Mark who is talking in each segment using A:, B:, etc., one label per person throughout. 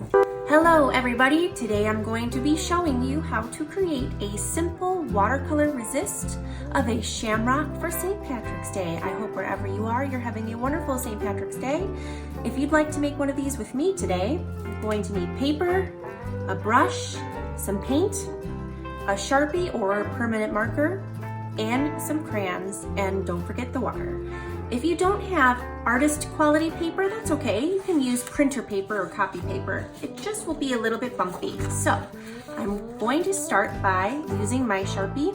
A: Hello everybody, today I'm going to be showing you how to create a simple watercolor resist of a shamrock for St. Patrick's Day. I hope wherever you are, you're having a wonderful St. Patrick's Day. If you'd like to make one of these with me today, you're going to need paper, a brush, some paint, a Sharpie or a permanent marker, and some crayons, and don't forget the water. If you don't have artist quality paper, that's okay. You can use printer paper or copy paper. It just will be a little bit bumpy. So I'm going to start by using my Sharpie,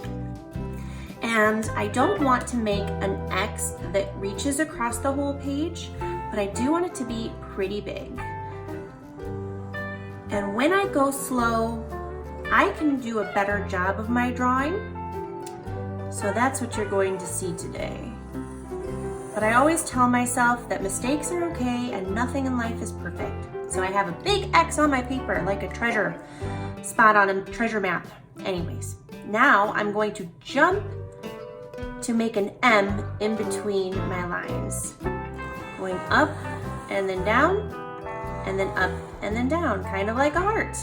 A: and I don't want to make an X that reaches across the whole page, but I do want it to be pretty big. And when I go slow, I can do a better job of my drawing. So that's what you're going to see today. But I always tell myself that mistakes are okay and nothing in life is perfect. So I have a big X on my paper, like a treasure spot on a treasure map. Anyways, now I'm going to jump to make an M in between my lines. Going up and then down, and then up and then down, kind of like a heart.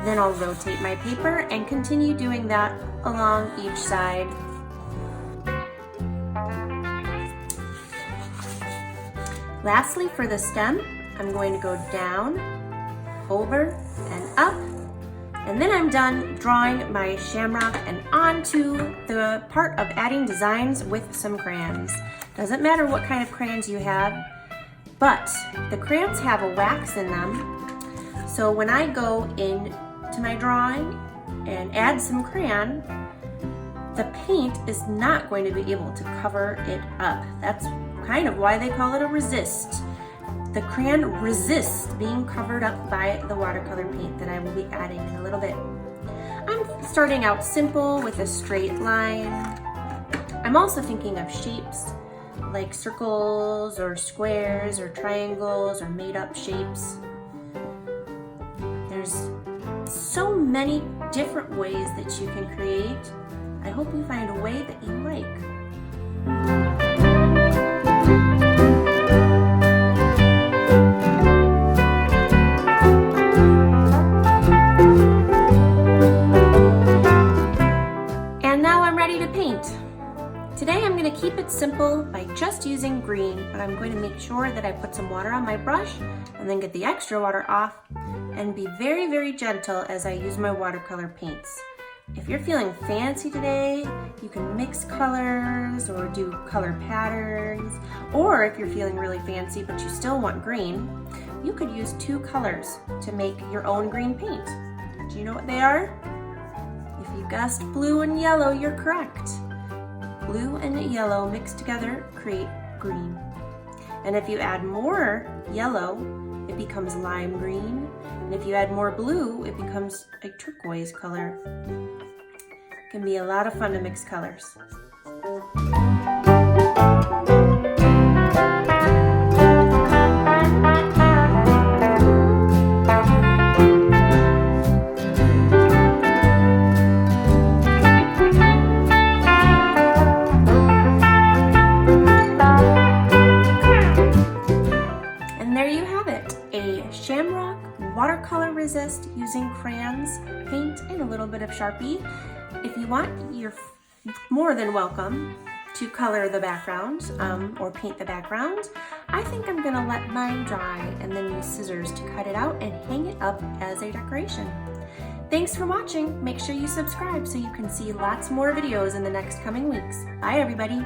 A: Then I'll rotate my paper and continue doing that along each side. Lastly, for the stem, I'm going to go down, over, and up, and then I'm done drawing my shamrock and on to the part of adding designs with some crayons. Doesn't matter what kind of crayons you have, but the crayons have a wax in them, so when I go in to my drawing and add some crayon, the paint is not going to be able to cover it up. That's kind of why they call it a resist. The crayon resists being covered up by the watercolor paint that I will be adding in a little bit. I'm starting out simple with a straight line. I'm also thinking of shapes like circles or squares or triangles or made up shapes. There's so many different ways that you can create. I hope you find a way that you like. Today I'm going to keep it simple by just using green, but I'm going to make sure that I put some water on my brush and then get the extra water off and be very, very gentle as I use my watercolor paints. If you're feeling fancy today, you can mix colors or do color patterns, or if you're feeling really fancy but you still want green, you could use two colors to make your own green paint. Do you know what they are? If you guessed blue and yellow, you're correct. Blue and yellow mixed together create green. And if you add more yellow, it becomes lime green. And if you add more blue, it becomes a turquoise color. It can be a lot of fun to mix colors. Shamrock watercolor resist using crayons, paint, and a little bit of Sharpie. If you want, you're more than welcome to color the background or paint the background. I think I'm gonna let mine dry and then use scissors to cut it out and hang it up as a decoration. Thanks for watching. Make sure you subscribe so you can see lots more videos in the next coming weeks. Bye everybody.